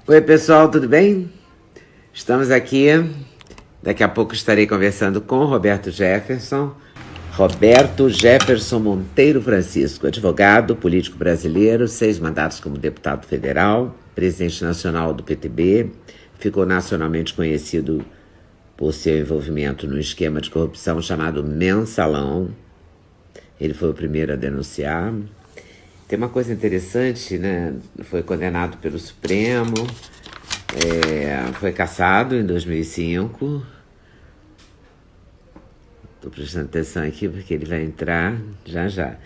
Oi, pessoal, tudo bem? Estamos aqui. Daqui a pouco estarei conversando com Roberto Jefferson. Roberto Jefferson Monteiro Francisco, advogado, político brasileiro, 6 mandatos como deputado federal, presidente nacional do PTB, ficou nacionalmente conhecido por seu envolvimento num esquema de corrupção chamado Mensalão. Ele foi o primeiro a denunciar. Tem uma coisa interessante, né? Foi condenado pelo Supremo, foi cassado em 2005. Estou prestando atenção aqui porque ele vai entrar já já.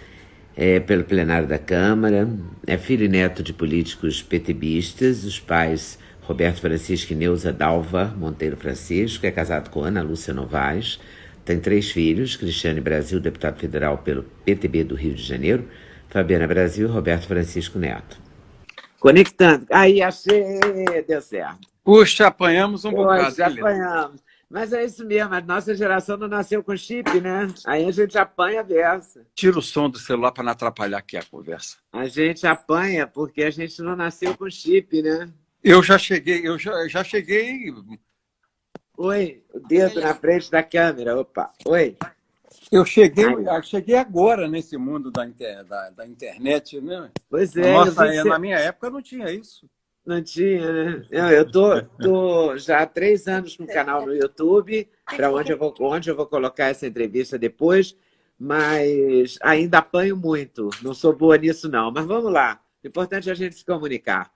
Pelo plenário da Câmara. É filho e neto de políticos petebistas. Os pais Roberto Francisco e Neuza Dalva Monteiro Francisco. É casado com Ana Lúcia Novaes. Tem 3 filhos. Cristiane Brasil, deputado federal pelo PTB do Rio de Janeiro. Fabiana Brasil e Roberto Francisco Neto. Conectando. Aí, achei! Deu certo. Puxa, apanhamos um bocado. Poxa, apanhamos. Mas é isso mesmo, a nossa geração não nasceu com chip, né? Aí a gente apanha a beça. Tira o som do celular para não atrapalhar aqui a conversa. A gente apanha porque a gente não nasceu com chip, né? Eu já cheguei. Oi, o dedo na frente da câmera. Opa, oi. Eu cheguei agora nesse mundo da internet, né? Pois é. Nossa, na minha época não tinha isso. Não tinha, né? Não, eu tô já há 3 anos com um canal no YouTube, para onde eu vou colocar essa entrevista depois, mas ainda apanho muito. Não sou boa nisso, não. Mas vamos lá. O importante é a gente se comunicar.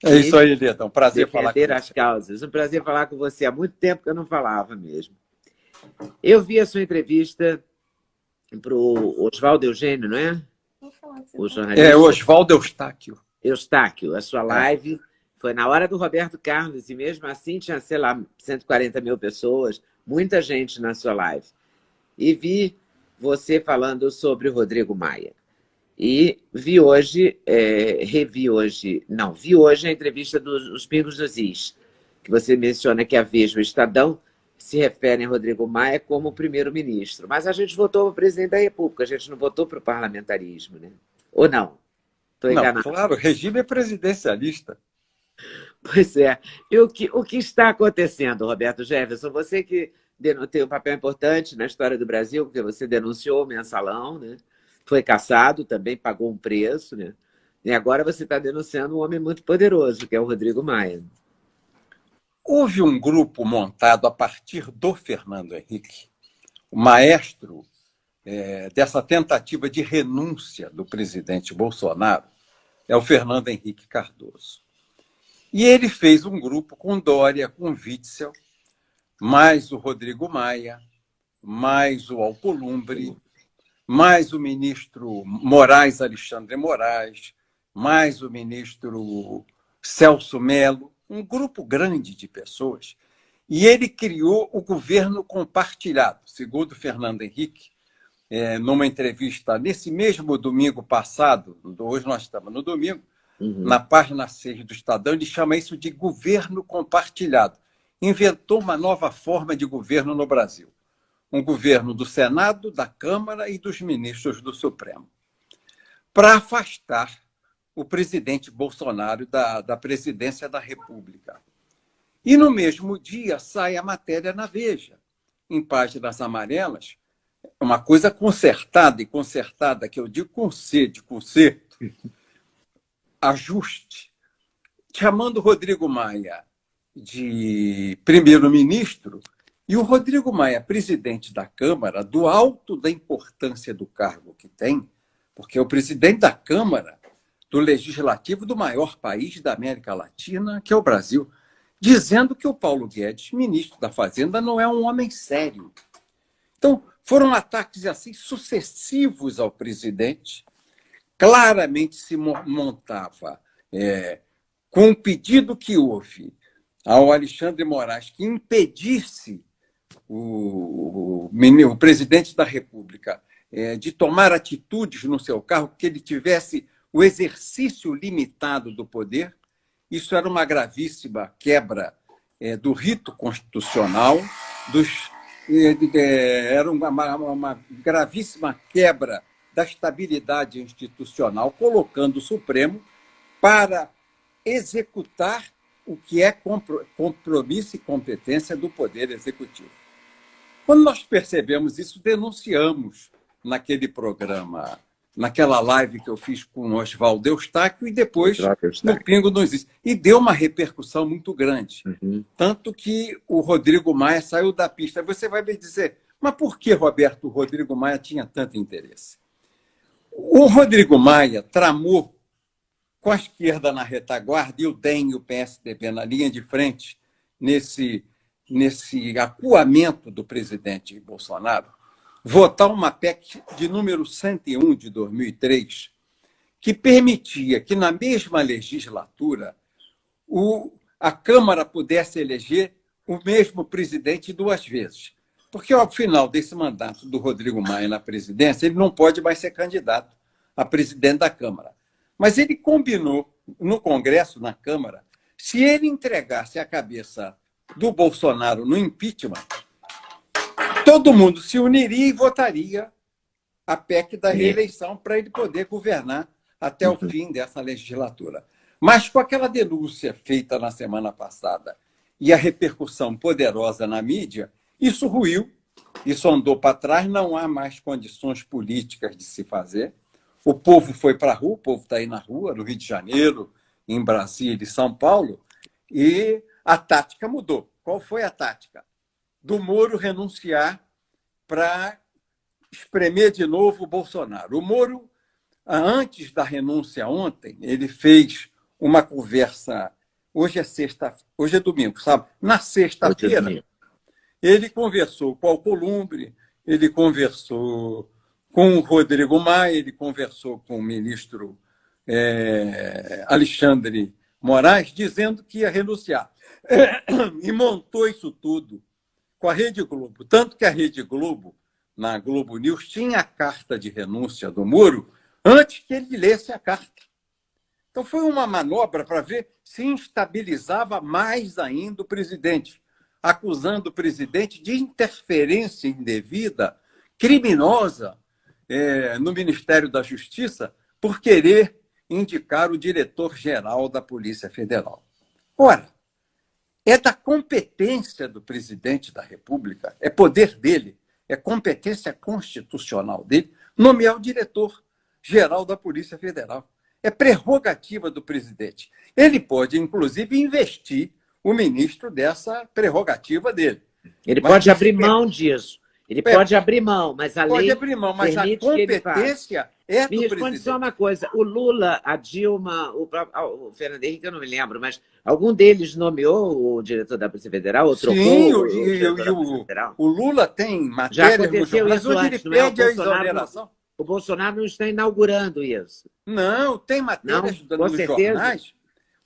É isso aí, Leta. Um prazer falar com você. Defender as causas. Um prazer falar com você. Há muito tempo que eu não falava mesmo. Eu vi a sua entrevista para o Oswaldo Eugênio, não é? O jornalista. Oswaldo Eustáquio. Eustáquio, a sua live foi na hora do Roberto Carlos, e mesmo assim tinha, sei lá, 140 mil pessoas, muita gente na sua live. E vi você falando sobre o Rodrigo Maia. E vi hoje a entrevista dos Pingos dos Is, que você menciona que a Veja e o Estadão se referem a Rodrigo Maia como primeiro-ministro. Mas a gente votou para o presidente da República, a gente não votou para o parlamentarismo, né? Ou não? Estou enganado. Não, claro, o regime é presidencialista. Pois é. E o que está acontecendo, Roberto Jefferson? Você que tem um papel importante na história do Brasil, porque você denunciou o Mensalão, né? Foi cassado, também pagou um preço, né? E agora você está denunciando um homem muito poderoso, que é o Rodrigo Maia. Houve um grupo montado a partir do Fernando Henrique, o maestro dessa tentativa de renúncia do presidente Bolsonaro, é o Fernando Henrique Cardoso. E ele fez um grupo com Dória, com Witzel, mais o Rodrigo Maia, mais o Alcolumbre, mais o ministro Alexandre Moraes, mais o ministro Celso Mello, um grupo grande de pessoas. E ele criou o governo compartilhado, segundo Fernando Henrique, numa entrevista nesse mesmo domingo passado, hoje nós estamos no domingo, na página 6 do Estadão, ele chama isso de governo compartilhado. Inventou uma nova forma de governo no Brasil. Um governo do Senado, da Câmara e dos ministros do Supremo, para afastar o presidente Bolsonaro da presidência da República. E no mesmo dia sai a matéria na Veja, em páginas amarelas, uma coisa consertada, que eu digo com C, de conserto, ajuste, chamando o Rodrigo Maia de primeiro-ministro e o Rodrigo Maia, presidente da Câmara, do alto da importância do cargo que tem, porque é o presidente da Câmara do Legislativo do maior país da América Latina, que é o Brasil, dizendo que o Paulo Guedes, ministro da Fazenda, não é um homem sério. Então, foram ataques assim sucessivos ao presidente, claramente se montava com o pedido que houve ao Alexandre Moraes que impedisse o presidente da República de tomar atitudes no seu cargo, que ele tivesse o exercício limitado do poder. Isso era uma gravíssima quebra do rito constitucional, era uma gravíssima quebra da estabilidade institucional, colocando o Supremo para executar o que é compromisso e competência do Poder Executivo. Quando nós percebemos isso, denunciamos naquele programa, naquela live que eu fiz com o Oswaldo Eustáquio e depois no Pingo nos Is. E deu uma repercussão muito grande. Tanto que o Rodrigo Maia saiu da pista. Você vai me dizer, mas por que, Roberto, o Rodrigo Maia tinha tanto interesse? O Rodrigo Maia tramou com a esquerda na retaguarda e o DEM e o PSDB na linha de frente, nesse acuamento do presidente Bolsonaro, votar uma PEC de número 101 de 2003, que permitia que, na mesma legislatura, a Câmara pudesse eleger o mesmo presidente 2 vezes. Porque, ao final desse mandato do Rodrigo Maia na presidência, ele não pode mais ser candidato a presidente da Câmara. Mas ele combinou no Congresso, na Câmara, se ele entregasse a cabeça do Bolsonaro no impeachment, todo mundo se uniria e votaria a PEC da reeleição para ele poder governar até o fim dessa legislatura. Mas com aquela denúncia feita na semana passada e a repercussão poderosa na mídia, isso ruiu, isso andou para trás, não há mais condições políticas de se fazer. O povo foi para a rua, o povo está aí na rua, no Rio de Janeiro, em Brasília e São Paulo, e a tática mudou. Qual foi a tática? Do Moro renunciar para espremer de novo o Bolsonaro. O Moro, antes da renúncia ontem, ele fez uma conversa. Hoje é domingo, sabe? Na sexta-feira, ele conversou com o Alcolumbre, ele conversou com o Rodrigo Maia, ele conversou com o ministro Alexandre Moraes, dizendo que ia renunciar. E montou isso tudo com a Rede Globo. Tanto que a Rede Globo, na Globo News, tinha a carta de renúncia do Moro antes que ele lesse a carta. Então foi uma manobra para ver se instabilizava mais ainda o presidente, acusando o presidente de interferência indevida, criminosa, no Ministério da Justiça, por querer indicar o diretor-geral da Polícia Federal. Ora, é da competência do presidente da República, é poder dele, é competência constitucional dele, nomear o diretor-geral da Polícia Federal. É prerrogativa do presidente. Ele pode, inclusive, investir o ministro dessa prerrogativa dele. Ele pode abrir mão disso. Ele pode abrir mão, mas a lei pode abrir mão, mas a competência é do presidente. Me responde só uma coisa. O Lula, a Dilma, o Fernando Henrique, eu não me lembro, mas algum deles nomeou o diretor da Polícia Federal? Ou trocou o Lula tem matéria no jornal, mas onde ele pede a exoneração. O Bolsonaro não está inaugurando isso. Não, tem matérias nos jornais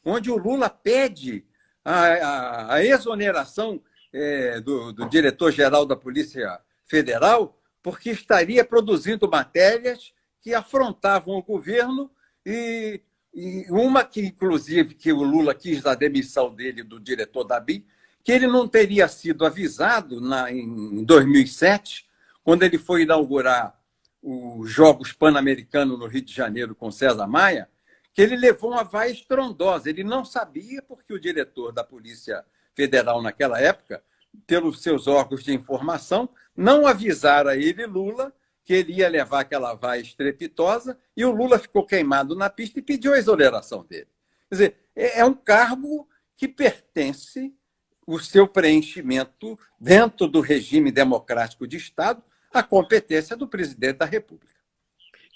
onde o Lula pede a exoneração do diretor-geral da Polícia Federal, porque estaria produzindo matérias que afrontavam o governo e uma que, inclusive, que o Lula quis da demissão dele, do diretor da BIM, que ele não teria sido avisado em 2007, quando ele foi inaugurar os Jogos Pan-Americanos no Rio de Janeiro com César Maia, que ele levou uma vaia estrondosa. Ele não sabia porque o diretor da Polícia Federal naquela época, pelos seus órgãos de informação, não avisara ele, Lula, que ele ia levar aquela vaia estrepitosa, e o Lula ficou queimado na pista e pediu a exoneração dele. Quer dizer, é um cargo que pertence o seu preenchimento dentro do regime democrático de Estado à competência do presidente da República.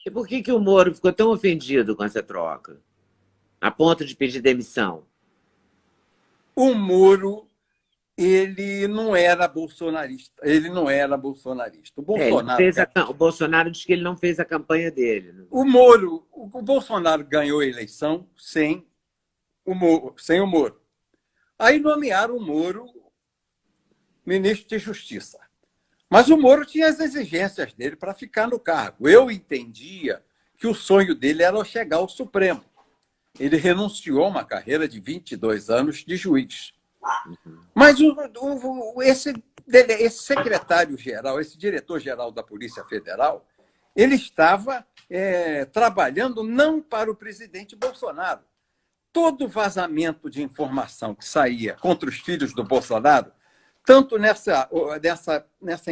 E por que o Moro ficou tão ofendido com essa troca, a ponto de pedir demissão? O Moro, ele não era bolsonarista. O Bolsonaro diz que ele não fez a campanha dele. O Bolsonaro ganhou a eleição sem o Moro. Aí nomearam o Moro ministro de Justiça. Mas o Moro tinha as exigências dele para ficar no cargo. Eu entendia que o sonho dele era chegar ao Supremo. Ele renunciou a uma carreira de 22 anos de juiz. Mas esse secretário-geral, esse diretor-geral da Polícia Federal, ele estava trabalhando não para o presidente Bolsonaro, todo vazamento de informação que saía contra os filhos do Bolsonaro, tanto nessa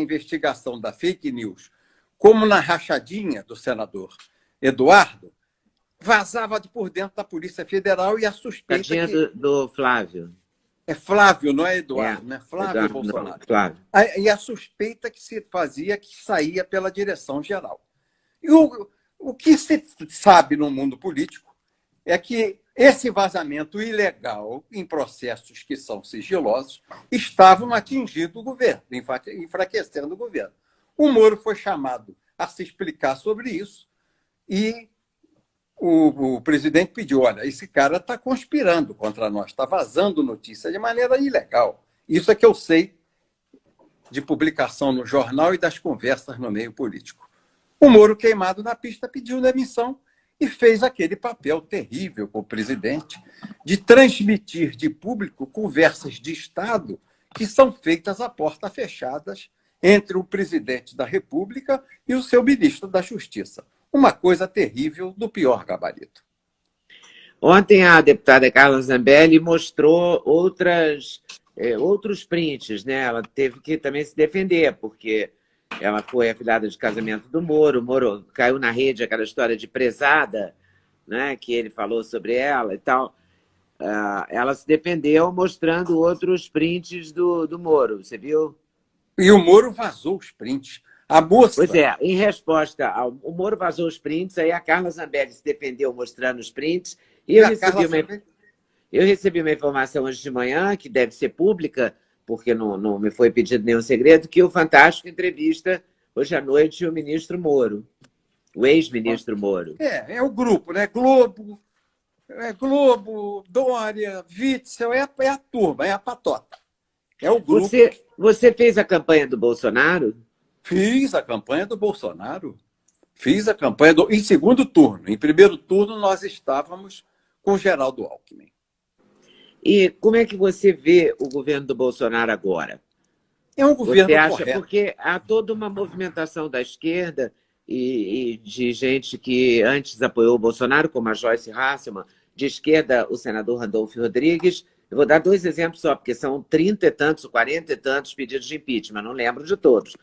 investigação da fake news, como na rachadinha do senador Eduardo, vazava de por dentro da Polícia Federal e a suspeita Tadinha do Flávio. É Flávio, não é Eduardo, né? Flávio Eduardo, Bolsonaro. Não, Flávio. E a suspeita que se fazia que saía pela direção-geral. E o que se sabe no mundo político é que esse vazamento ilegal em processos que são sigilosos estavam atingindo o governo, enfraquecendo o governo. O Moro foi chamado a se explicar sobre isso e o presidente pediu, olha, esse cara está conspirando contra nós, está vazando notícia de maneira ilegal. Isso é que eu sei de publicação no jornal e das conversas no meio político. O Moro, queimado na pista, pediu demissão e fez aquele papel terrível com o presidente de transmitir de público conversas de Estado que são feitas a portas fechadas entre o presidente da República e o seu ministro da Justiça. Uma coisa terrível do pior gabarito. Ontem a deputada Carla Zambelli mostrou outros prints, né? Ela teve que também se defender, porque ela foi afilhada de casamento do Moro. O Moro caiu na rede aquela história de prezada, né? Que ele falou sobre ela e tal. Ela se defendeu mostrando outros prints do Moro, você viu? E o Moro vazou os prints. A moça... Pois é, em resposta o Moro vazou os prints, aí a Carla Zambelli se defendeu mostrando os prints, e eu recebi uma informação hoje de manhã, que deve ser pública, porque não me foi pedido nenhum segredo, que o Fantástico entrevista hoje à noite o ministro Moro, o ex-ministro Moro. É o grupo, né? Globo, Dória, Witzel, é a turma, é a patota. É o grupo. Você fez a campanha do Bolsonaro? Fiz a campanha do Bolsonaro. Fiz a campanha em segundo turno. Em primeiro turno, nós estávamos com o Geraldo Alckmin. E como é que você vê o governo do Bolsonaro agora? É um governo você acha, correto. Porque há toda uma movimentação da esquerda e de gente que antes apoiou o Bolsonaro, como a Joyce Hasselmann, de esquerda, o senador Randolfo Rodrigues. Eu vou dar 2 exemplos só, porque são 30 e tantos, 40 e tantos pedidos de impeachment, não lembro de todos.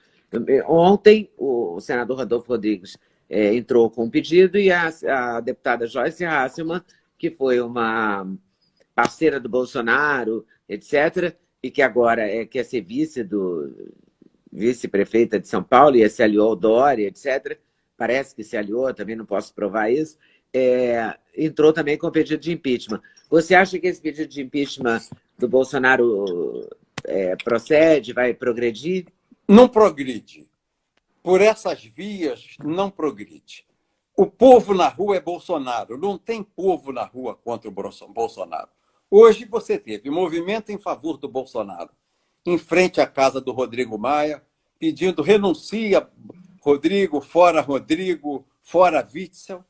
Ontem, o senador Randolfo Rodrigues entrou com um pedido e a deputada Joyce Hasselmann, que foi uma parceira do Bolsonaro, etc., e que agora quer ser vice-prefeita de São Paulo e se aliou ao Dória, etc., parece que se aliou, também não posso provar isso, entrou também com pedido de impeachment. Você acha que esse pedido de impeachment do Bolsonaro procede, vai progredir? Não progride. Por essas vias, não progride. O povo na rua é Bolsonaro. Não tem povo na rua contra o Bolsonaro. Hoje você teve movimento em favor do Bolsonaro, em frente à casa do Rodrigo Maia, pedindo renuncia Rodrigo, fora Witzel.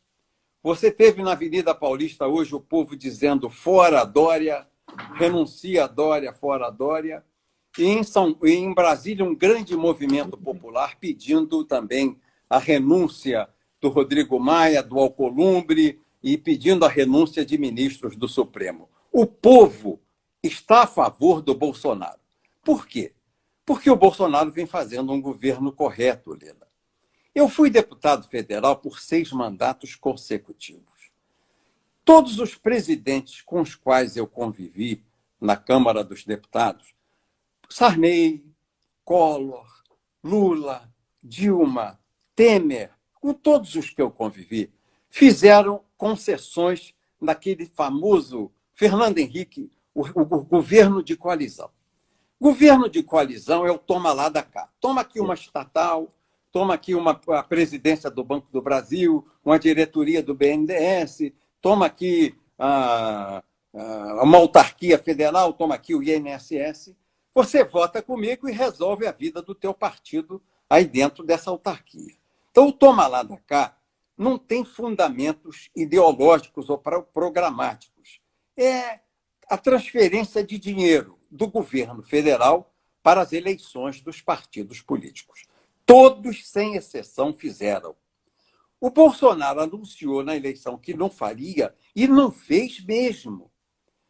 Você teve na Avenida Paulista hoje o povo dizendo fora Dória, renuncia Dória, fora Dória. E em Brasília, um grande movimento popular pedindo também a renúncia do Rodrigo Maia, do Alcolumbre, e pedindo a renúncia de ministros do Supremo. O povo está a favor do Bolsonaro. Por quê? Porque o Bolsonaro vem fazendo um governo correto, Lila. Eu fui deputado federal por 6 mandatos consecutivos. Todos os presidentes com os quais eu convivi na Câmara dos Deputados, Sarney, Collor, Lula, Dilma, Temer, com todos os que eu convivi, fizeram concessões naquele famoso Fernando Henrique, o governo de coalizão. Governo de coalizão é o toma lá da cá. Toma aqui uma estatal, toma aqui a presidência do Banco do Brasil, uma diretoria do BNDES, toma aqui uma autarquia federal, toma aqui o INSS. Você vota comigo e resolve a vida do teu partido aí dentro dessa autarquia. Então, o toma lá da cá não tem fundamentos ideológicos ou programáticos. É a transferência de dinheiro do governo federal para as eleições dos partidos políticos. Todos, sem exceção, fizeram. O Bolsonaro anunciou na eleição que não faria e não fez mesmo.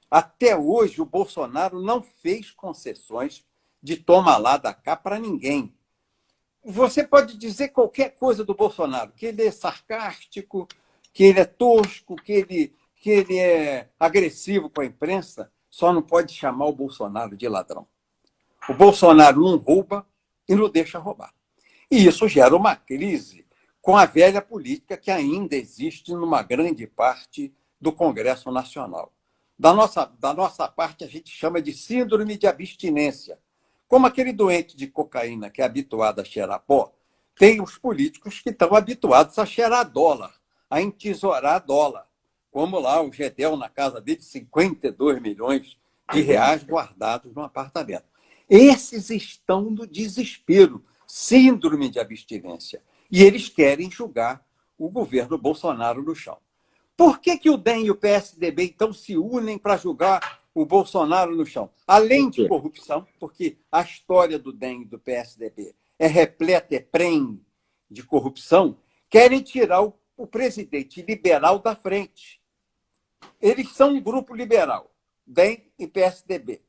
Até hoje, o Bolsonaro não fez concessões de toma lá da cá para ninguém. Você pode dizer qualquer coisa do Bolsonaro, que ele é sarcástico, que ele é tosco, que ele é agressivo com a imprensa, só não pode chamar o Bolsonaro de ladrão. O Bolsonaro não rouba e não deixa roubar. E isso gera uma crise com a velha política que ainda existe numa grande parte do Congresso Nacional. Da nossa parte, a gente chama de síndrome de abstinência. Como aquele doente de cocaína que é habituado a cheirar pó, tem os políticos que estão habituados a cheirar dólar, a entesourar dólar. Como lá o Gedel, na casa dele, 52 milhões de reais guardados no apartamento. Esses estão no desespero, síndrome de abstinência. E eles querem julgar o governo Bolsonaro no chão. Por que o DEM e o PSDB, então, se unem para julgar o Bolsonaro no chão? Além de corrupção, porque a história do DEM e do PSDB é repleta, é prenhe de corrupção, querem tirar o presidente liberal da frente. Eles são um grupo liberal, DEM e PSDB,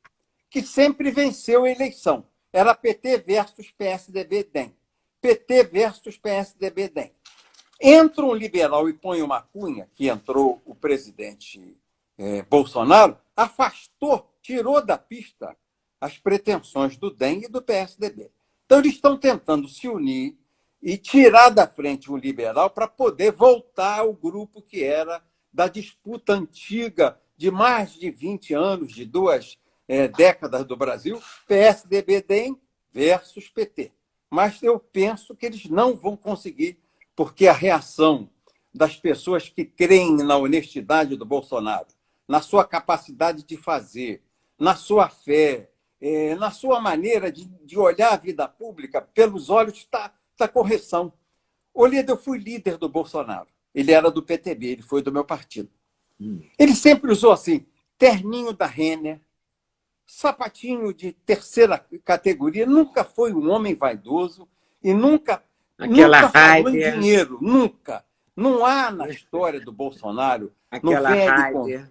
que sempre venceu a eleição. Era PT versus PSDB-DEM. PT versus PSDB-DEM. Entra um liberal e põe uma cunha, que entrou o presidente Bolsonaro, afastou, tirou da pista as pretensões do DEM e do PSDB. Então, eles estão tentando se unir e tirar da frente um liberal para poder voltar ao grupo que era da disputa antiga de mais de 20 anos, de 2 décadas do Brasil, PSDB-DEM versus PT. Mas eu penso que eles não vão conseguir, porque a reação das pessoas que creem na honestidade do Bolsonaro, na sua capacidade de fazer, na sua fé, na sua maneira de olhar a vida pública pelos olhos da correção. Eu fui líder do Bolsonaro. Ele era do PTB, ele foi do meu partido. Ele sempre usou assim, terninho da Renner, sapatinho de terceira categoria, nunca foi um homem vaidoso e nunca falou em dinheiro, nunca. Não há na história do Bolsonaro, aquela no velho...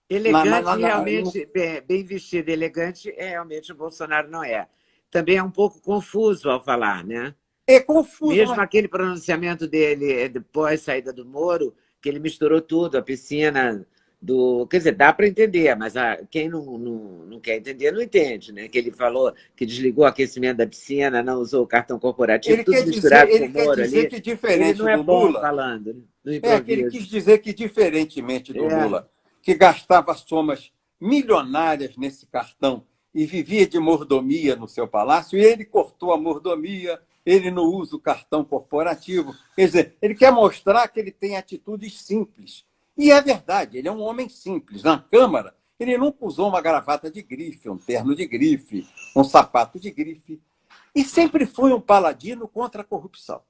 Elegante, realmente, bem vestido, elegante, realmente o Bolsonaro não é. Também é um pouco confuso ao falar, né? É confuso. Mesmo aquele pronunciamento dele depois saída do Moro, que ele misturou tudo, a piscina do... Quer dizer, dá para entender, mas quem não quer entender, não entende, né? Que ele falou que desligou o aquecimento da piscina, não usou o cartão corporativo, ele tudo misturado com o Moro ali. Ele quer dizer que, diferente ele não é do bom Lula... falando, no improviso. Ele quis dizer que, diferentemente do Lula, que gastava somas milionárias nesse cartão e vivia de mordomia no seu palácio, e ele cortou a mordomia, ele não usa o cartão corporativo. Quer dizer, ele quer mostrar que ele tem atitudes simples. E é verdade, ele é um homem simples. Na Câmara, ele nunca usou uma gravata de grife, um terno de grife, um sapato de grife. E sempre foi um paladino contra a corrupção.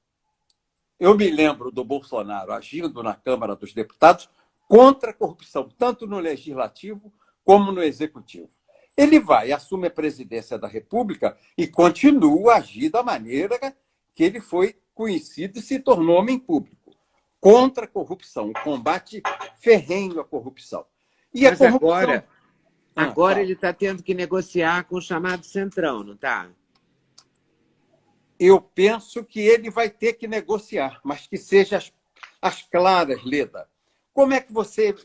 Eu me lembro do Bolsonaro agindo na Câmara dos Deputados contra a corrupção, tanto no Legislativo como no Executivo. Ele vai, assume a presidência da República e continua a agir da maneira que ele foi conhecido e se tornou homem público. Contra a corrupção, um combate ferrenho à corrupção. E mas agora ele está tendo que negociar com o chamado Centrão, não está? Eu penso que ele vai ter que negociar, mas que seja as claras, Leda. Como é que você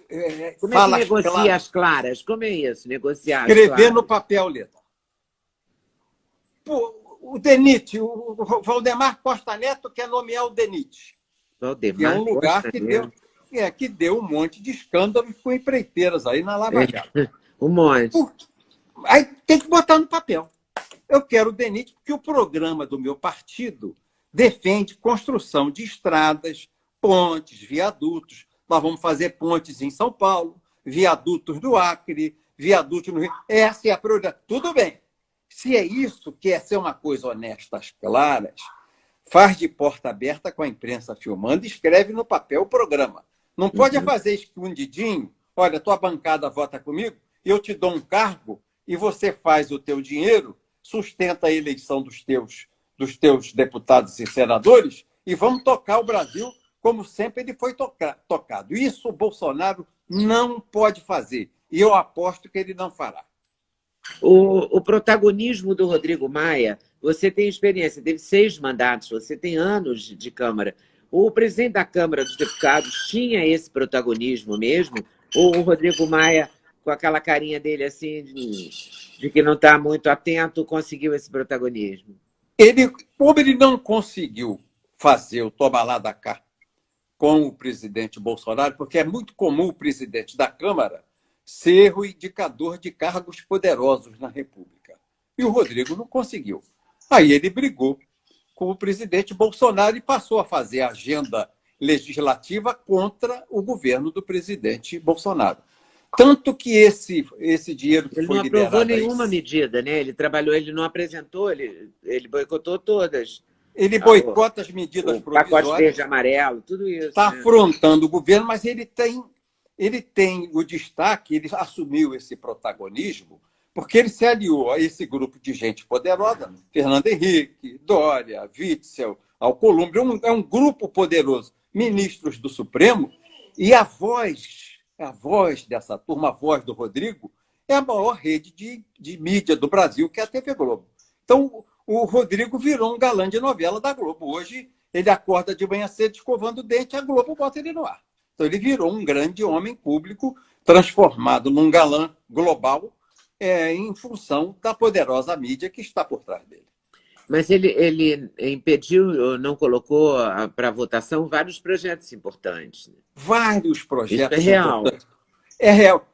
fala negocia as claras? Como é isso, negociar escrever no papel, Leda. Pô, o DENIT, o Valdemar Costa Neto quer nomear o DENIT. Que é um lugar que deu um monte de escândalos com empreiteiras aí na Lava Jato. Um monte. Aí tem que botar no papel. Eu quero o DENIT porque o programa do meu partido defende construção de estradas, pontes, viadutos. Nós vamos fazer pontes em São Paulo, viadutos do Acre, viadutos no Rio. Essa é a prioridade. Tudo bem. Se é isso, que é ser uma coisa honesta, claras, faz de porta aberta com a imprensa filmando e escreve no papel o programa. Não pode fazer escondidinho. Olha, tua bancada vota comigo, eu te dou um cargo e você faz o teu dinheiro, sustenta a eleição dos teus deputados e senadores e vamos tocar o Brasil como sempre ele foi tocado. Isso o Bolsonaro não pode fazer. E eu aposto que ele não fará. O protagonismo do Rodrigo Maia, você tem experiência, teve 6 mandatos, você tem anos de Câmara. O presidente da Câmara dos Deputados tinha esse protagonismo mesmo? Ou o Rodrigo Maia, com aquela carinha dele assim, de que não está muito atento, conseguiu esse protagonismo? Como ele não conseguiu fazer o toma lá da cá com o presidente Bolsonaro, porque é muito comum o presidente da Câmara ser o indicador de cargos poderosos na República. E o Rodrigo não conseguiu. Aí ele brigou com o presidente Bolsonaro e passou a fazer a agenda legislativa contra o governo do presidente Bolsonaro. Tanto que esse dinheiro que foi liberado... Ele não aprovou nenhuma medida, né? Ele trabalhou, ele não apresentou, ele boicotou todas. Ele boicota as medidas provisórias. Pacote verde e amarelo, tudo isso. Está afrontando o governo, mas ele tem o destaque, ele assumiu esse protagonismo, porque ele se aliou a esse grupo de gente poderosa, Fernando Henrique, Dória, Witzel, Alcolumbre, é um grupo poderoso, ministros do Supremo, e a voz dessa turma, a voz do Rodrigo, é a maior rede de mídia do Brasil, que é a TV Globo. Então, o Rodrigo virou um galã de novela da Globo. Hoje, ele acorda de manhã cedo escovando o dente, a Globo bota ele no ar. Então, ele virou um grande homem público, transformado num galã global, em função da poderosa mídia que está por trás dele. Mas ele impediu, não colocou para votação vários projetos importantes. Vários projetos Isso é real. importantes. É real.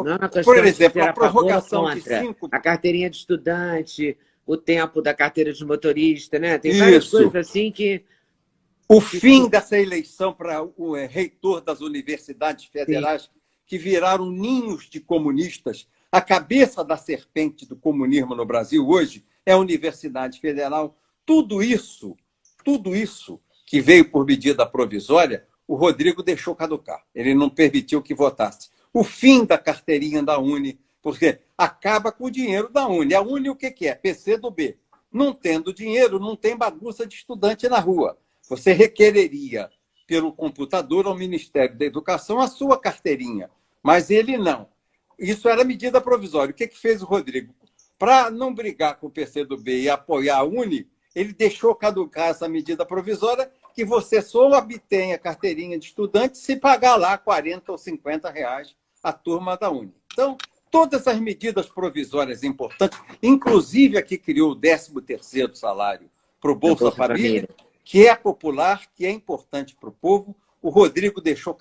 Não, por exemplo, a prorrogação de 5... A carteirinha de estudante, o tempo da carteira de motorista, né? Tem várias coisas assim que... O fim dessa eleição para o reitor das universidades federais, sim, que viraram ninhos de comunistas. A cabeça da serpente do comunismo no Brasil hoje é a Universidade Federal. Tudo isso que veio por medida provisória, o Rodrigo deixou caducar. Ele não permitiu que votasse. O fim da carteirinha da Uni, porque acaba com o dinheiro da Uni. A Uni o que é? PCdoB. Não tendo dinheiro, não tem bagunça de estudante na rua. Você requereria pelo computador ao Ministério da Educação a sua carteirinha, mas ele não. Isso era medida provisória. O que fez o Rodrigo? Para não brigar com o PCdoB e apoiar a Uni, ele deixou caducar essa medida provisória que você só obtém a carteirinha de estudante se pagar lá 40 ou 50 reais a turma da Uni. Então, todas as medidas provisórias importantes, inclusive a que criou o 13º salário para o Bolsa Família, que é popular, que é importante para o povo, o Rodrigo deixou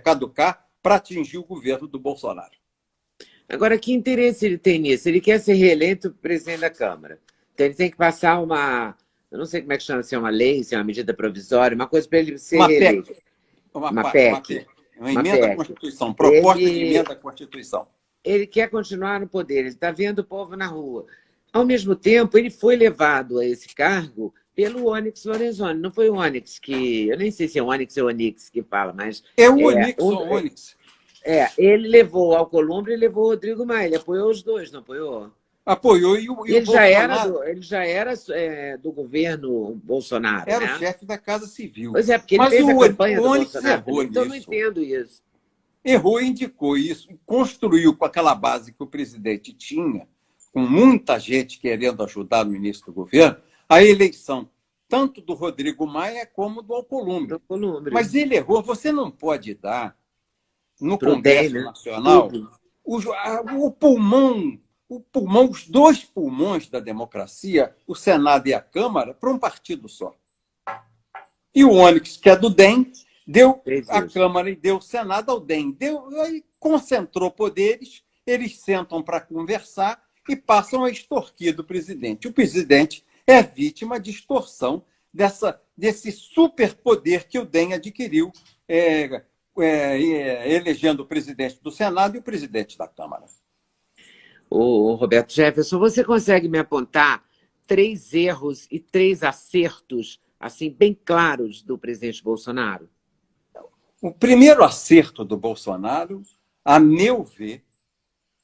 caducar para atingir o governo do Bolsonaro. Agora, que interesse ele tem nisso? Ele quer ser reeleito presidente da Câmara. Então, ele tem que passar uma... Eu não sei como é que chama, se é uma lei, se é uma medida provisória, uma coisa para ele ser reeleito. Uma PEC. Uma emenda à Constituição. Proposta de emenda à Constituição. Ele quer continuar no poder, ele está vendo o povo na rua. Ao mesmo tempo, ele foi levado a esse cargo pelo Onyx Lorenzoni. Não foi o Onyx que... Eu nem sei se é o Onyx ou o Onyx que fala, mas... É o Onyx ou o Onyx. Ele levou o Alcolumbre e levou o Rodrigo Maia. Ele apoiou os dois, não apoiou? Apoiou e ele, já ele já era do governo Bolsonaro, era, né? O chefe da Casa Civil. Pois é, porque ele fez a campanha do Bolsonaro. Então, eu não entendo isso. Errou e indicou isso. Construiu com aquela base que o presidente tinha, com muita gente querendo ajudar no início do governo, a eleição tanto do Rodrigo Maia como do Alcolumbre. Mas ele errou. Você não pode dar, no Congresso Nacional, o pulmão, os dois pulmões da democracia, o Senado e a Câmara, para um partido só. E o Onyx, que é do DEM, deu a Câmara e deu o Senado ao DEM. Aí concentrou poderes, eles sentam para conversar e passam a extorquir do presidente. O presidente é vítima de extorsão desse superpoder que o DEM adquiriu, elegendo o presidente do Senado e o presidente da Câmara. O Roberto Jefferson, você consegue me apontar 3 erros e 3 acertos assim bem claros do presidente Bolsonaro? O primeiro acerto do Bolsonaro, a meu ver,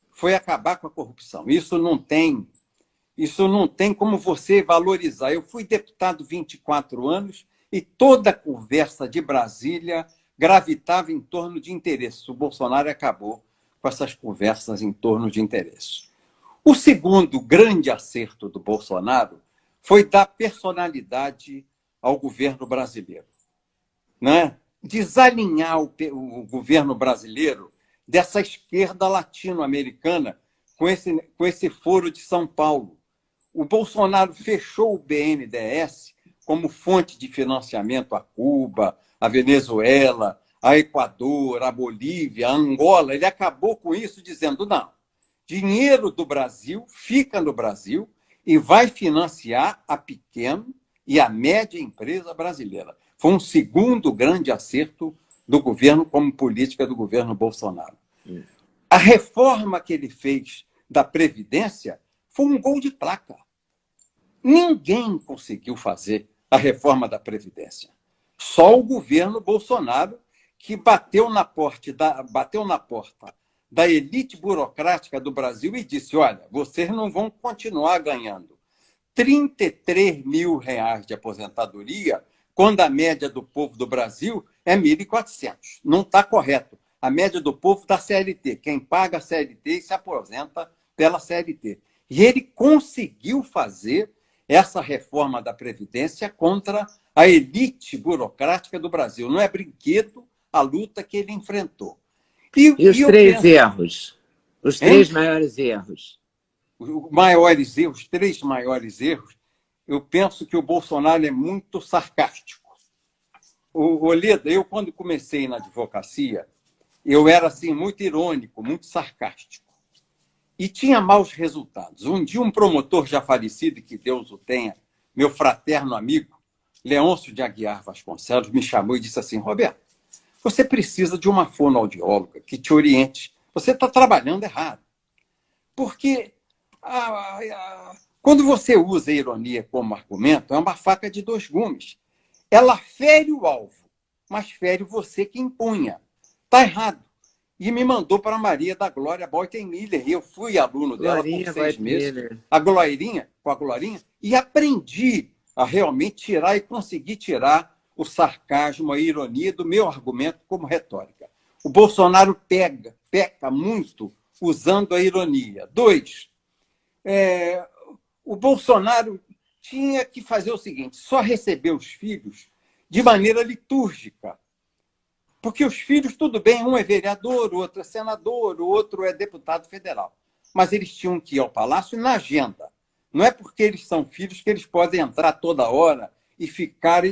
foi acabar com a corrupção. Isso não tem Isso não tem como você valorizar. Eu fui deputado 24 anos e toda a conversa de Brasília gravitava em torno de interesses. O Bolsonaro acabou com essas conversas em torno de interesses. O segundo grande acerto do Bolsonaro foi dar personalidade ao governo brasileiro, né? Desalinhar o governo brasileiro dessa esquerda latino-americana com esse foro de São Paulo. O Bolsonaro fechou o BNDES como fonte de financiamento a Cuba, a Venezuela, a Equador, a Bolívia, a Angola. Ele acabou com isso dizendo, não, dinheiro do Brasil fica no Brasil e vai financiar a pequena e a média empresa brasileira. Foi um segundo grande acerto do governo como política do governo Bolsonaro. A reforma que ele fez da Previdência foi um gol de placa. Ninguém conseguiu fazer a reforma da Previdência. Só o governo Bolsonaro, que bateu na porta da elite burocrática do Brasil e disse, olha, vocês não vão continuar ganhando R$ 33 mil de aposentadoria, quando a média do povo do Brasil é 1.400. Não está correto. A média do povo da CLT. Quem paga a CLT e se aposenta pela CLT. E ele conseguiu fazer essa reforma da Previdência contra a elite burocrática do Brasil. Não é brinquedo a luta que ele enfrentou. E os três erros? Os três maiores erros? Os três maiores erros, eu penso que o Bolsonaro é muito sarcástico. Oleda, eu quando comecei na advocacia, eu era assim, muito irônico, muito sarcástico. E tinha maus resultados. Um dia, um promotor já falecido, que Deus o tenha, meu fraterno amigo, Leôncio de Aguiar Vasconcelos, me chamou e disse assim, Roberto, você precisa de uma fonoaudióloga que te oriente. Você está trabalhando errado. Porque quando você usa a ironia como argumento, é uma faca de dois gumes. Ela fere o alvo, mas fere você que empunha. Está errado. E me mandou para a Maria da Glória Beutenmiller. E eu fui aluno dela por 6 meses. A Glorinha, com a Glorinha, e aprendi a realmente tirar e conseguir tirar o sarcasmo, a ironia do meu argumento como retórica. O Bolsonaro peca muito usando a ironia. 2, o Bolsonaro tinha que fazer o seguinte, só receber os filhos de maneira litúrgica. Porque os filhos, tudo bem, um é vereador, o outro é senador, o outro é deputado federal. Mas eles tinham que ir ao palácio na agenda. Não é porque eles são filhos que eles podem entrar toda hora e ficar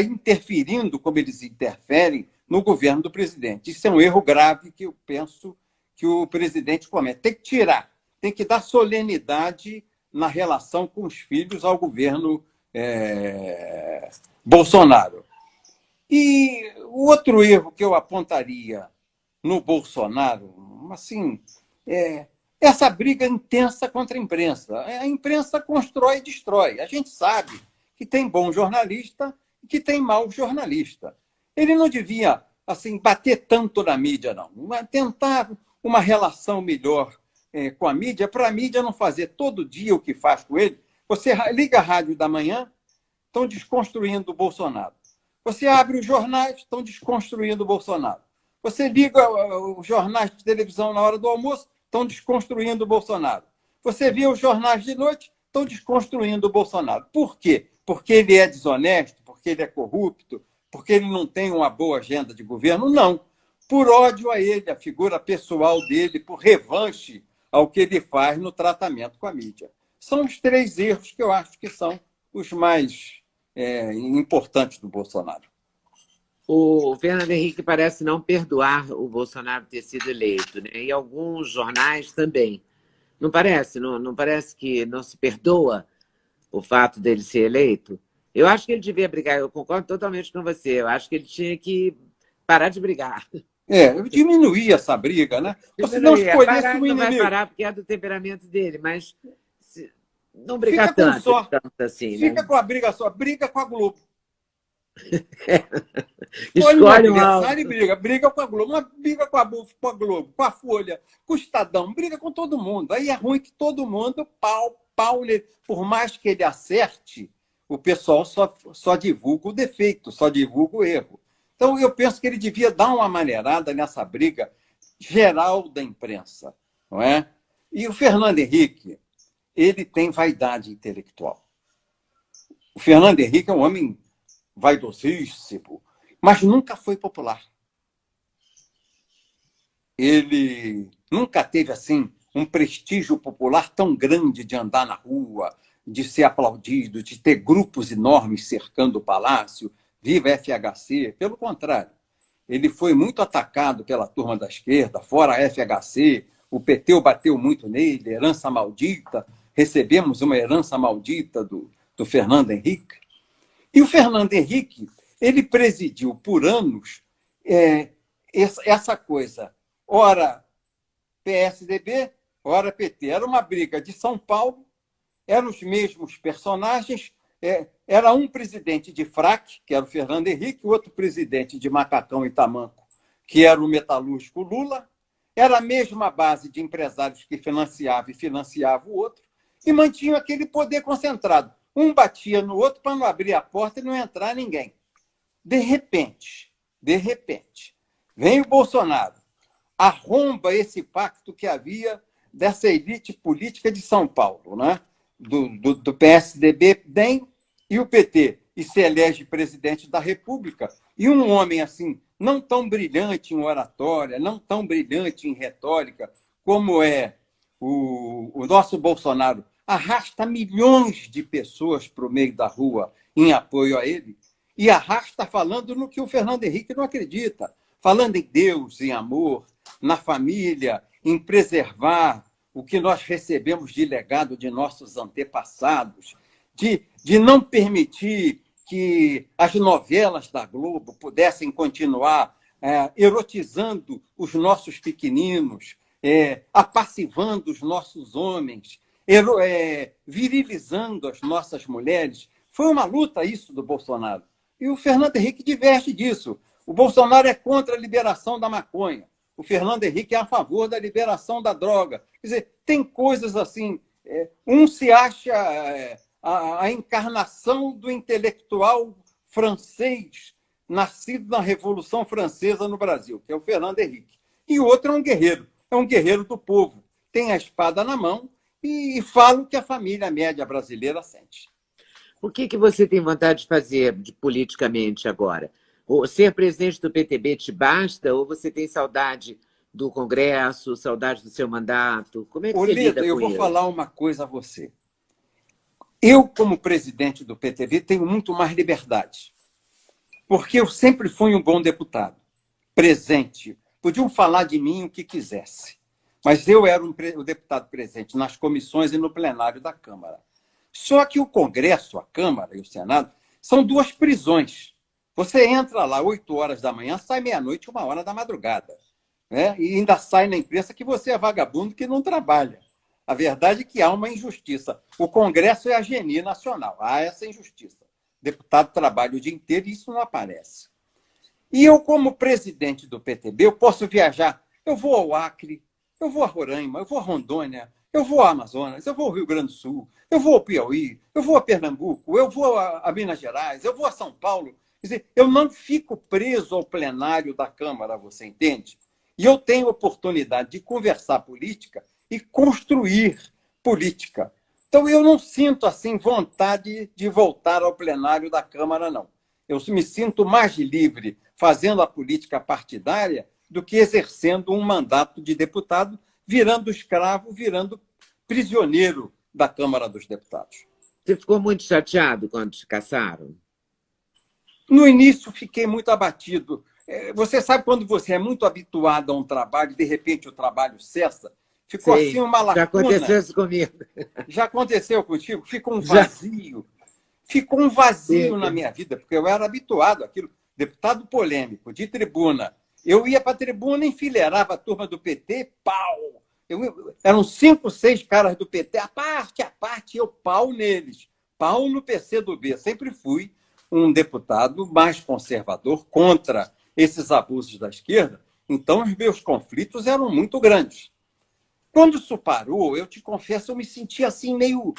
interferindo, como eles interferem, no governo do presidente. Isso é um erro grave que eu penso que o presidente comete. Tem que tirar, tem que dar solenidade na relação com os filhos ao governo Bolsonaro. E o outro erro que eu apontaria no Bolsonaro, assim, essa briga intensa contra a imprensa. A imprensa constrói e destrói. A gente sabe que tem bom jornalista e que tem mau jornalista. Ele não devia assim, bater tanto na mídia, não. Tentar uma relação melhor com a mídia, para a mídia não fazer todo dia o que faz com ele. Você liga a rádio da manhã, estão desconstruindo o Bolsonaro. Você abre os jornais, estão desconstruindo o Bolsonaro. Você liga os jornais de televisão na hora do almoço, estão desconstruindo o Bolsonaro. Você vê os jornais de noite, estão desconstruindo o Bolsonaro. Por quê? Porque ele é desonesto, porque ele é corrupto, porque ele não tem uma boa agenda de governo? Não. Por ódio a ele, a figura pessoal dele, por revanche ao que ele faz no tratamento com a mídia. São os 3 erros que eu acho que são os mais importantes do Bolsonaro. O Fernando Henrique parece não perdoar o Bolsonaro ter sido eleito, né? E alguns jornais também. Não parece? Não parece que não se perdoa o fato dele ser eleito? Eu acho que ele devia brigar, eu concordo totalmente com você. Eu acho que ele tinha que parar de brigar. Eu diminuí essa briga, né? Você não escolhesse o inimigo. Não vai parar porque é do temperamento dele, mas não brigar tanto assim. Fica com a briga só, briga com a Globo. Escolhe um adversário e briga com a Globo, briga com a Globo, com a Folha, com o Estadão, briga com todo mundo. Aí é ruim que todo mundo pau nele. Por mais que ele acerte, o pessoal só divulga o defeito, só divulga o erro. Então, eu penso que ele devia dar uma maneirada nessa briga geral da imprensa, não é? E o Fernando Henrique, ele tem vaidade intelectual. O Fernando Henrique é um homem vaidosíssimo, mas nunca foi popular. Ele nunca teve, assim, um prestígio popular tão grande de andar na rua, de ser aplaudido, de ter grupos enormes cercando o palácio, viva FHC. Pelo contrário, ele foi muito atacado pela turma da esquerda, fora a FHC, o PT bateu muito nele, herança maldita, recebemos uma herança maldita do Fernando Henrique. E o Fernando Henrique, ele presidiu por anos essa coisa, ora PSDB, ora PT. Era uma briga de São Paulo, eram os mesmos personagens, era um presidente de fraque, que era o Fernando Henrique, outro presidente de macacão e tamanco, que era o metalúrgico Lula, era a mesma base de empresários que financiava e financiava o outro, e mantinham aquele poder concentrado. Um batia no outro para não abrir a porta e não entrar ninguém. De repente, vem o Bolsonaro, arromba esse pacto que havia dessa elite política de São Paulo, né? do PSDB, DEM e o PT, e se elege presidente da República. E um homem assim, não tão brilhante em oratória, não tão brilhante em retórica, como é o nosso Bolsonaro, arrasta milhões de pessoas para o meio da rua em apoio a ele, e arrasta falando no que o Fernando Henrique não acredita, falando em Deus, em amor, na família, em preservar o que nós recebemos de legado de nossos antepassados, de não permitir que as novelas da Globo pudessem continuar erotizando os nossos pequeninos, apassivando os nossos homens, virilizando as nossas mulheres. Foi uma luta isso do Bolsonaro. E o Fernando Henrique diverge disso. O Bolsonaro é contra a liberação da maconha. O Fernando Henrique é a favor da liberação da droga. Quer dizer, tem coisas assim. Um se acha a encarnação do intelectual francês nascido na Revolução Francesa no Brasil, que é o Fernando Henrique. E o outro é um guerreiro do povo. Tem a espada na mão e fala o que a família média brasileira sente. O que você tem vontade de fazer politicamente agora? Ser presidente do PTB te basta ou você tem saudade do Congresso, saudade do seu mandato? Como é que você lida com isso? Eu vou falar uma coisa a você. Eu, como presidente do PTB, tenho muito mais liberdade, porque eu sempre fui um bom deputado, presente. Podiam falar de mim o que quisesse, mas eu era o deputado presente nas comissões e no plenário da Câmara. Só que o Congresso, a Câmara e o Senado são duas prisões. Você entra lá 8 horas da manhã, sai meia-noite, 1 hora da madrugada. Né? E ainda sai na imprensa que você é vagabundo que não trabalha. A verdade é que há uma injustiça. O Congresso é a genie nacional. Há essa injustiça. O deputado trabalha o dia inteiro e isso não aparece. E eu, como presidente do PTB, eu posso viajar. Eu vou ao Acre, eu vou a Roraima, eu vou a Rondônia, eu vou ao Amazonas, eu vou ao Rio Grande do Sul, eu vou ao Piauí, eu vou a Pernambuco, eu vou a Minas Gerais, eu vou a São Paulo. Quer dizer, eu não fico preso ao plenário da Câmara, você entende? E eu tenho oportunidade de conversar política e construir política. Então, eu não sinto assim vontade de voltar ao plenário da Câmara, não. Eu me sinto mais livre fazendo a política partidária do que exercendo um mandato de deputado, virando escravo, virando prisioneiro da Câmara dos Deputados. Você ficou muito chateado quando te caçaram? No início, fiquei muito abatido. Você sabe quando você é muito habituado a um trabalho e, de repente, o trabalho cessa? Ficou assim uma lacuna. Já aconteceu isso comigo. Já aconteceu contigo? Ficou um vazio. Ficou um vazio na minha vida, porque eu era habituado àquilo. Deputado polêmico, de tribuna. Eu ia para a tribuna, enfileirava a turma do PT, pau! Eram 5, 6 caras do PT, a parte, eu pau neles. Pau no PCdoB. Sempre fui um deputado mais conservador contra esses abusos da esquerda. Então, os meus conflitos eram muito grandes. Quando isso parou, eu te confesso, eu me senti assim meio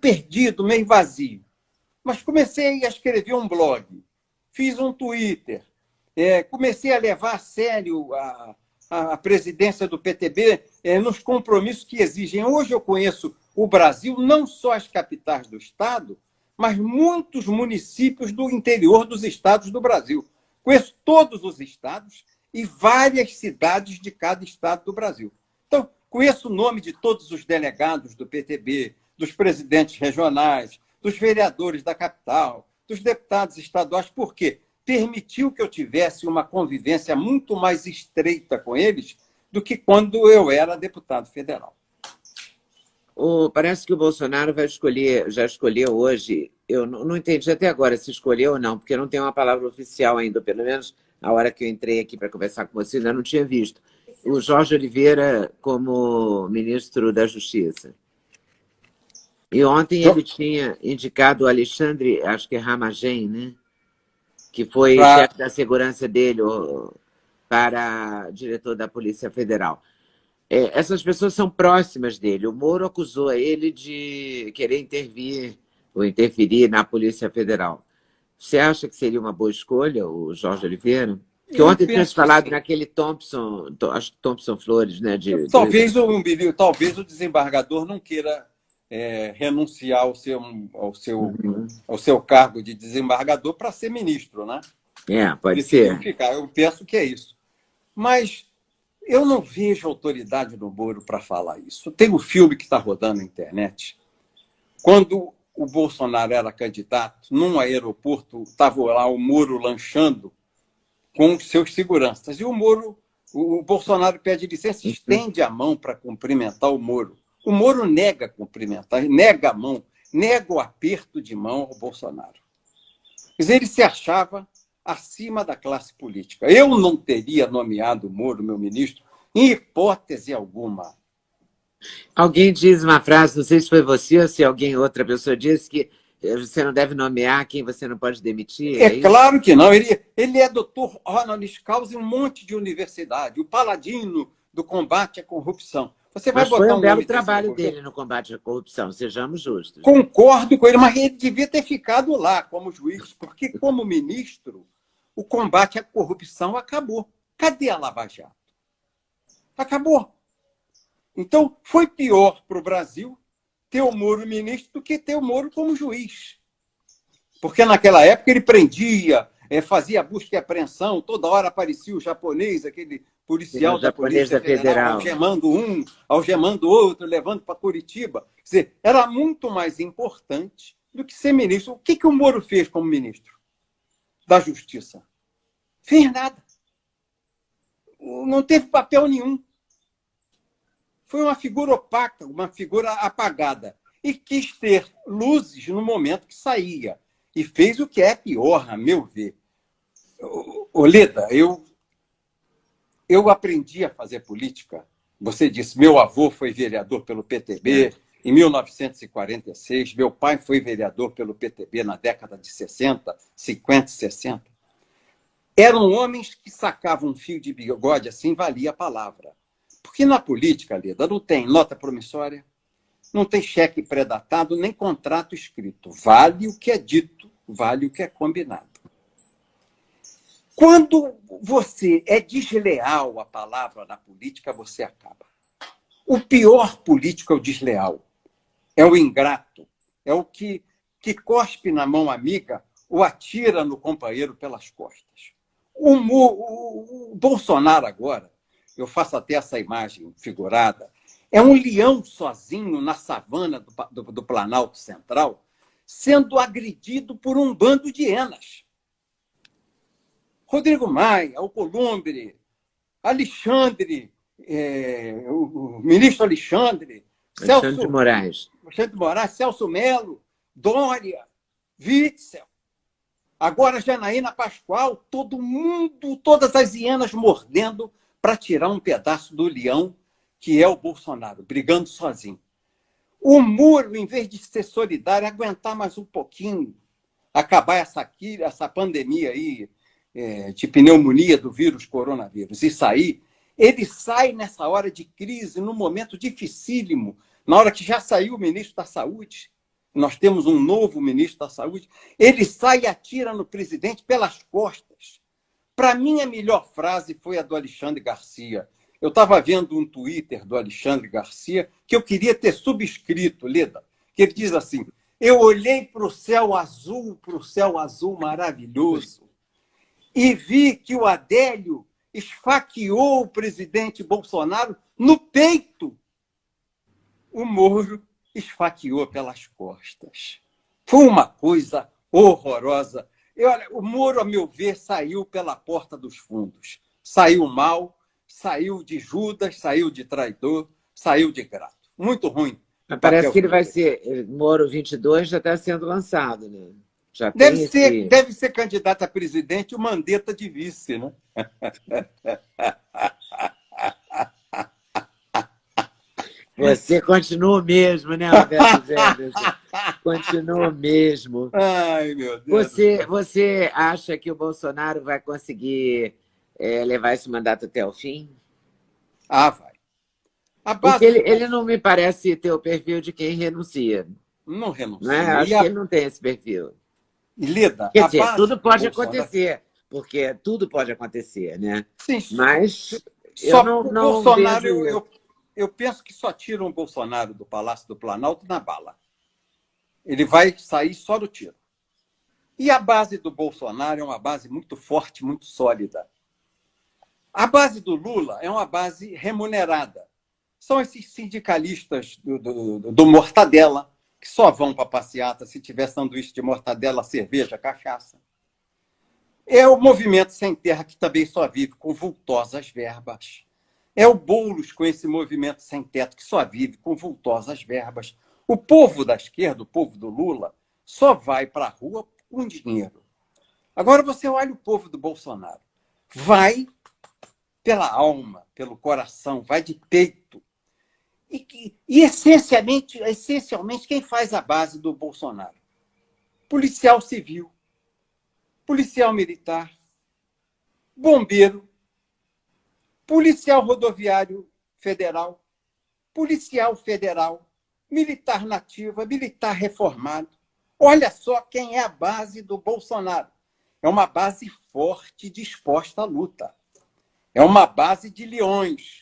perdido, meio vazio. Mas comecei a escrever um blog, fiz um Twitter, comecei a levar a sério a presidência do PTB nos compromissos que exigem. Hoje eu conheço o Brasil, não só as capitais do Estado, mas muitos municípios do interior dos estados do Brasil. Conheço todos os estados e várias cidades de cada estado do Brasil. Então, conheço o nome de todos os delegados do PTB, dos presidentes regionais, dos vereadores da capital, dos deputados estaduais. Por quê? Permitiu que eu tivesse uma convivência muito mais estreita com eles do que quando eu era deputado federal. Parece que o Bolsonaro já escolheu hoje, eu não entendi até agora se escolheu ou não, porque não tem uma palavra oficial ainda, pelo menos a hora que eu entrei aqui para conversar com você, ainda não tinha visto. O Jorge Oliveira como ministro da Justiça. E ontem ele tinha indicado o Alexandre, acho que é Ramagem, né? Que foi chefe da segurança dele para diretor da Polícia Federal. Essas pessoas são próximas dele. O Moro acusou ele de querer interferir na Polícia Federal. Você acha que seria uma boa escolha, o Jorge Oliveira? Porque ontem tinha se falado naquele Thompson, acho que Thompson Flores, né? Talvez o desembargador não queira renunciar ao seu cargo de desembargador para ser ministro, né? Pode ser. Eu penso que é isso. Mas eu não vejo autoridade no Moro para falar isso. Tem um filme que está rodando na internet. Quando o Bolsonaro era candidato, num aeroporto, estava lá o Moro lanchando com os seus seguranças. E o Bolsonaro pede licença, estende a mão para cumprimentar o Moro. O Moro nega cumprimentar, nega a mão, nega o aperto de mão ao Bolsonaro. Quer dizer, ele se achava acima da classe política. Eu não teria nomeado o Moro, meu ministro, em hipótese alguma. Alguém diz uma frase, não sei se foi você ou se outra pessoa disse, que você não deve nomear quem você não pode demitir. Claro que não. Ele é doutor honoris causa em um monte de universidade, o paladino do combate à corrupção. Você vai botar foi um belo trabalho dele no combate à corrupção, sejamos justos. Concordo com ele, mas ele devia ter ficado lá como juiz, porque como ministro, o combate à corrupção acabou. Cadê a Lava Jato? Acabou. Então, foi pior para o Brasil ter o Moro ministro do que ter o Moro como juiz. Porque naquela época ele prendia, fazia busca e apreensão, toda hora aparecia o japonês, aquele policial da Polícia Federal, algemando um, algemando outro, levando para Curitiba. Quer dizer, era muito mais importante do que ser ministro. O que o Moro fez como ministro da Justiça? Fez nada. Não teve papel nenhum. Foi uma figura opaca, uma figura apagada. E quis ter luzes no momento que saía. E fez o que é pior, a meu ver. Leda, eu aprendi a fazer política. Você disse, meu avô foi vereador pelo PTB em 1946, meu pai foi vereador pelo PTB na década de 60, 50 e 60. Eram homens que sacavam um fio de bigode assim, valia a palavra. Porque na política, Leda, não tem nota promissória, não tem cheque pré-datado, nem contrato escrito. Vale o que é dito, vale o que é combinado. Quando você é desleal à palavra na política, você acaba. O pior político é o desleal, é o ingrato, é o que cospe na mão amiga ou atira no companheiro pelas costas. O Bolsonaro agora, eu faço até essa imagem figurada, é um leão sozinho na savana do Planalto Central, sendo agredido por um bando de hienas. Rodrigo Maia, Alcolumbre, Alexandre, o ministro Alexandre Moraes, Celso Melo, Dória, Witzel, agora Janaína Pascoal, todo mundo, todas as hienas mordendo para tirar um pedaço do leão que é o Bolsonaro, brigando sozinho. O Moro, em vez de ser solidário, aguentar mais um pouquinho, acabar essa pandemia aí, de pneumonia do vírus coronavírus, e sair, Ele sai nessa hora de crise, num momento dificílimo, na hora que já saiu o ministro da Saúde, nós temos um novo ministro da Saúde, ele sai e atira no presidente pelas costas. Para mim, a melhor frase foi a do Alexandre Garcia. Eu estava vendo um Twitter do Alexandre Garcia que eu queria ter subscrito, Leda, que ele diz assim: eu olhei para o céu azul maravilhoso, e vi que o Adélio esfaqueou o presidente Bolsonaro no peito. O Moro esfaqueou pelas costas. Foi uma coisa horrorosa. Olha, o Moro, a meu ver, saiu pela porta dos fundos. Saiu mal, saiu de Judas, saiu de traidor, saiu de grato. Muito ruim. Mas parece que ele vai ser... Moro 22 já está sendo lançado, né? Já deve ser candidato a presidente, o Mandetta de vice, né? Você continua o mesmo, né, Roberto Jefferson? Continua o mesmo. Ai, meu Deus. Você acha que o Bolsonaro vai conseguir levar esse mandato até o fim? Ah, vai. Porque ele não me parece ter o perfil de quem renuncia. Não renuncia. Né? Acho que ele não tem esse perfil. E Leda, quer dizer, tudo pode acontecer, porque tudo pode acontecer, né? Sim, mas só o Bolsonaro, eu penso que só tiram o Bolsonaro do Palácio do Planalto na bala. Ele vai sair só do tiro. E a base do Bolsonaro é uma base muito forte, muito sólida. A base do Lula é uma base remunerada. São esses sindicalistas do Mortadela, que só vão para a passeata se tiver sanduíche de mortadela, cerveja, cachaça. É o Movimento Sem Terra, que também só vive com vultosas verbas. É o Boulos com esse movimento sem teto, que só vive com vultosas verbas. O povo da esquerda, o povo do Lula, só vai para a rua com dinheiro. Agora você olha o povo do Bolsonaro. Vai pela alma, pelo coração, vai de peito. E essencialmente, quem faz a base do Bolsonaro? Policial civil, policial militar, bombeiro, policial rodoviário federal, policial federal, militar nativa, militar reformado. Olha só quem é a base do Bolsonaro. É uma base forte, disposta à luta. É uma base de leões.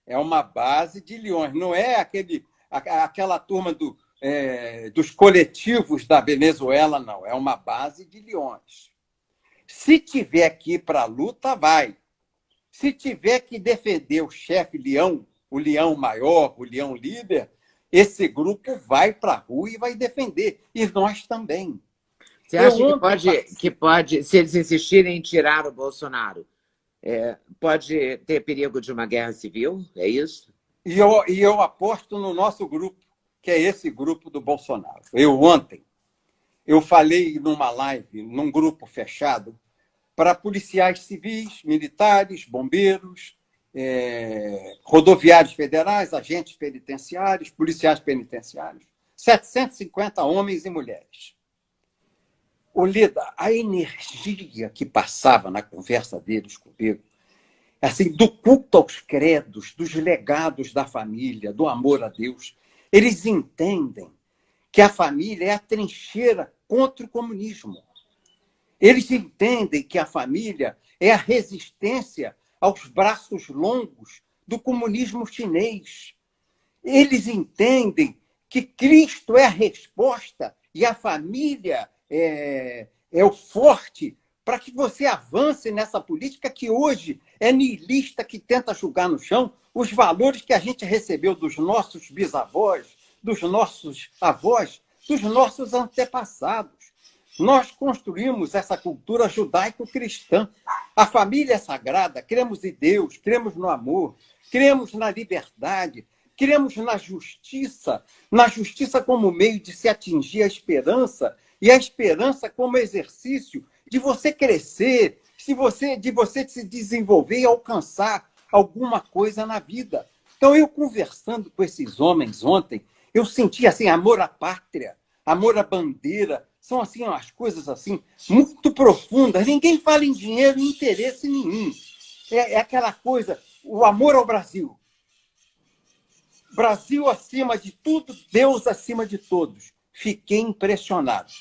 É uma base de leões. Não é aquela turma dos coletivos da Venezuela, não. É uma base de leões. Se tiver que ir para a luta, vai. Se tiver que defender o chefe leão, o leão maior, o leão líder, esse grupo vai para a rua e vai defender. E nós também. Você acha que pode, se eles insistirem em tirar o Bolsonaro, pode ter perigo de uma guerra civil? É isso? E eu aposto no nosso grupo, que é esse grupo do Bolsonaro. Ontem, eu falei numa live, num grupo fechado, para policiais civis, militares, bombeiros, rodoviários federais, agentes penitenciários, policiais penitenciários, 750 homens e mulheres. Leda, a energia que passava na conversa deles comigo, assim, do culto aos credos, dos legados da família, do amor a Deus, eles entendem que a família é a trincheira contra o comunismo. Eles entendem que a família é a resistência aos braços longos do comunismo chinês. Eles entendem que Cristo é a resposta e a família é o forte para que você avance nessa política que hoje é niilista, que tenta jogar no chão os valores que a gente recebeu dos nossos bisavós, dos nossos avós, dos nossos antepassados. Nós construímos essa cultura judaico-cristã. A família é sagrada, cremos em Deus, cremos no amor, cremos na liberdade, cremos na justiça como meio de se atingir a esperança, e a esperança como exercício de você crescer, de você se desenvolver e alcançar alguma coisa na vida. Então, eu conversando com esses homens ontem, eu senti assim, amor à pátria, amor à bandeira, são assim umas coisas assim muito profundas. Ninguém fala em dinheiro e interesse nenhum. É aquela coisa o amor ao Brasil. Brasil acima de tudo, Deus acima de todos. Fiquei impressionado.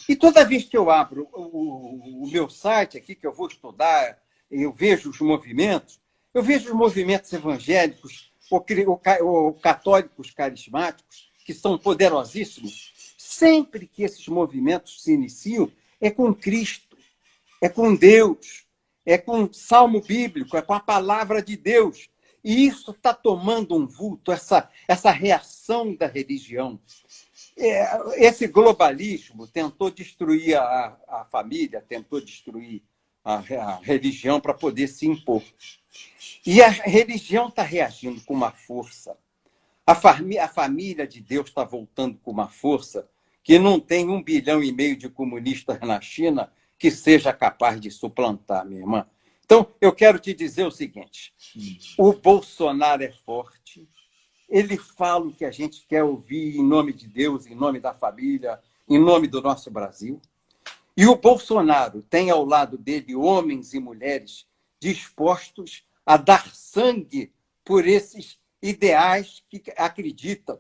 E toda vez que eu abro o meu site aqui, que eu vou estudar, eu vejo os movimentos evangélicos, ou católicos carismáticos, que são poderosíssimos. Sempre que esses movimentos se iniciam, é com Cristo, é com Deus, é com o salmo bíblico, é com a palavra de Deus. E isso está tomando um vulto, essa reação da religião. Esse globalismo tentou destruir a família, tentou destruir a religião para poder se impor. E a religião está reagindo com uma força. A família de Deus está voltando com uma força que não tem 1,5 bilhão de comunistas na China que seja capaz de suplantar, minha irmã. Então, eu quero te dizer o seguinte: o Bolsonaro é forte, ele fala o que a gente quer ouvir em nome de Deus, em nome da família, em nome do nosso Brasil. E o Bolsonaro tem ao lado dele homens e mulheres dispostos a dar sangue por esses ideais que acreditam.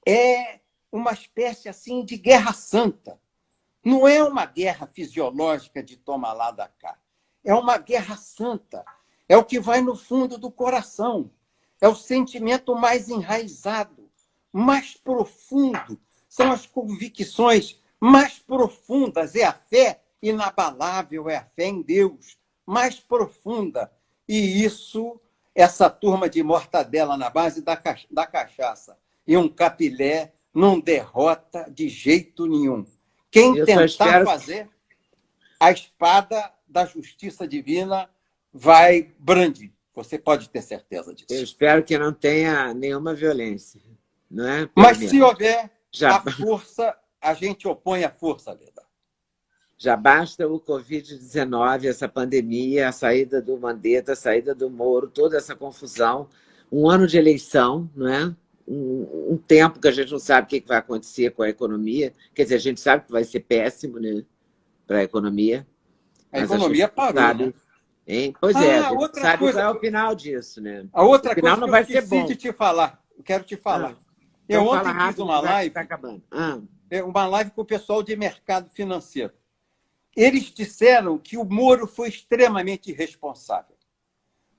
É uma espécie assim de guerra santa. Não é uma guerra fisiológica de toma lá da cá. É uma guerra santa. É o que vai no fundo do coração. É o sentimento mais enraizado, mais profundo. São as convicções mais profundas. É a fé inabalável, é a fé em Deus mais profunda. E isso, essa turma de mortadela na base da cachaça e um capilé não derrota de jeito nenhum. Quem tentar fazer, a espada da justiça divina vai brandir. Você pode ter certeza disso. Eu espero que não tenha nenhuma violência. Não é? Mas se houver a força, a gente opõe a força, Leda. Já basta o Covid-19, essa pandemia, a saída do Mandetta, a saída do Moro, toda essa confusão. Um ano de eleição, não é? Um tempo que a gente não sabe o que vai acontecer com a economia. Quer dizer, a gente sabe que vai ser péssimo, né, para a economia. A economia parou, sabe, né? Hein? Pois é, a gente sabe coisa... qual é o final disso, né? A outra coisa não que vai eu esqueci de te falar. Eu quero te falar. Então eu ontem fiz uma live, tá acabando. Uma live com o pessoal de mercado financeiro. Eles disseram que o Moro foi extremamente irresponsável.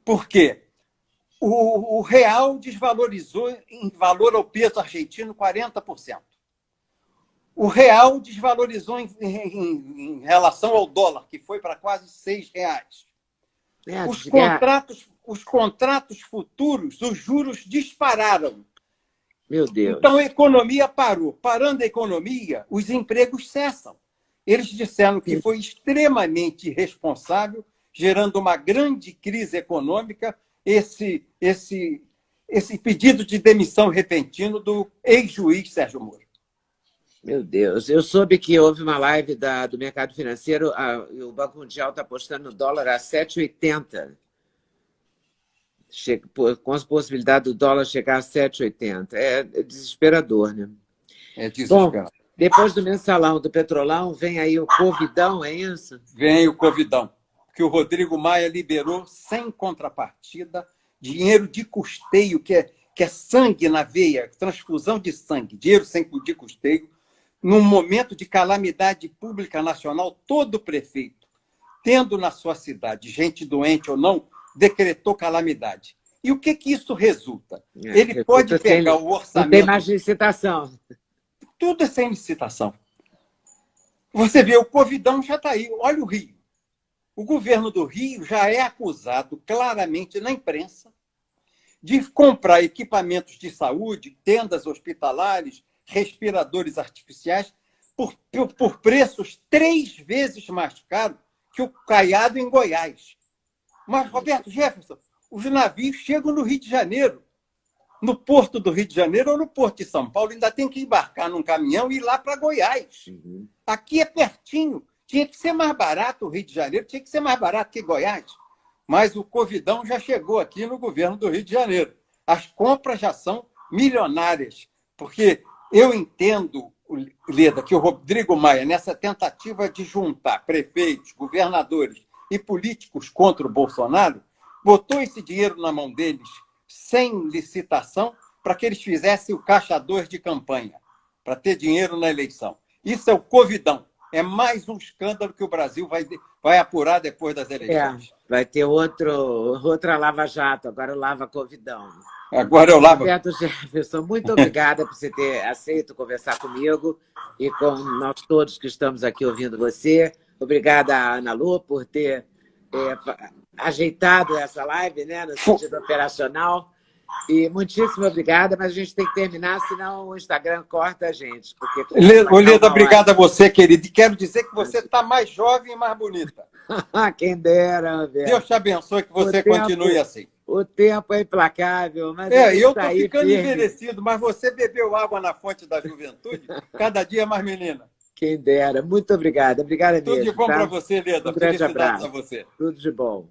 Por quê? O real desvalorizou em valor ao peso argentino 40%. O real desvalorizou em relação ao dólar, que foi para quase R$6. Os contratos futuros, os juros dispararam. Meu Deus. Então a economia parou. Parando a economia, os empregos cessam. Eles disseram que foi extremamente irresponsável, gerando uma grande crise econômica, esse pedido de demissão repentino do ex-juiz Sérgio Moro. Meu Deus, eu soube que houve uma live do mercado financeiro, o Banco Mundial está apostando no dólar a 7,80. Com as possibilidades do dólar chegar a 7,80. É desesperador, né? É desesperador. Bom, depois do mensalão, do petrolão, vem aí o Covidão, é isso? Vem o Covidão, que o Rodrigo Maia liberou sem contrapartida, dinheiro de custeio, que é sangue na veia, transfusão de sangue, dinheiro de custeio. Num momento de calamidade pública nacional, todo prefeito, tendo na sua cidade gente doente ou não, decretou calamidade. E o que isso resulta? Ele pode pegar o orçamento... Não tem mais licitação. Tudo é sem licitação. Você vê, o Covidão já está aí. Olha o Rio. O governo do Rio já é acusado claramente na imprensa de comprar equipamentos de saúde, tendas hospitalares, respiradores artificiais, por preços 3 vezes mais caros que o Caiado em Goiás. Mas, Roberto Jefferson, os navios chegam no Rio de Janeiro. No porto do Rio de Janeiro ou no porto de São Paulo, ainda tem que embarcar num caminhão e ir lá para Goiás. Aqui é pertinho. Tinha que ser mais barato o Rio de Janeiro, tinha que ser mais barato que Goiás. Mas o Covidão já chegou aqui no governo do Rio de Janeiro. As compras já são milionárias, porque eu entendo, Leda, que o Rodrigo Maia, nessa tentativa de juntar prefeitos, governadores e políticos contra o Bolsonaro botou esse dinheiro na mão deles sem licitação para que eles fizessem o caixa 2 de campanha, para ter dinheiro na eleição. Isso é o Covidão. É mais um escândalo que o Brasil vai apurar depois das eleições. Vai ter outra Lava Jato, agora o Lava Covidão. Agora eu lavo. Roberto Jefferson, muito obrigada por você ter aceito conversar comigo e com nós todos que estamos aqui ouvindo você. Obrigada a Ana Lu por ter ajeitado essa live, né, no sentido operacional. E muitíssimo obrigada, mas a gente tem que terminar, senão o Instagram corta a gente. Leda, obrigado a você, querido. E quero dizer que você está mais jovem e mais bonita. Quem dera, Roberto. Deus te abençoe, que você continue assim. O tempo é implacável. Mas eu estou ficando envelhecido, mas você bebeu água na fonte da juventude, cada dia mais menina. Quem dera. Muito obrigada. Obrigada mesmo. Tudo de bom para você, Leda. Um grande abraço. A você. Tudo de bom.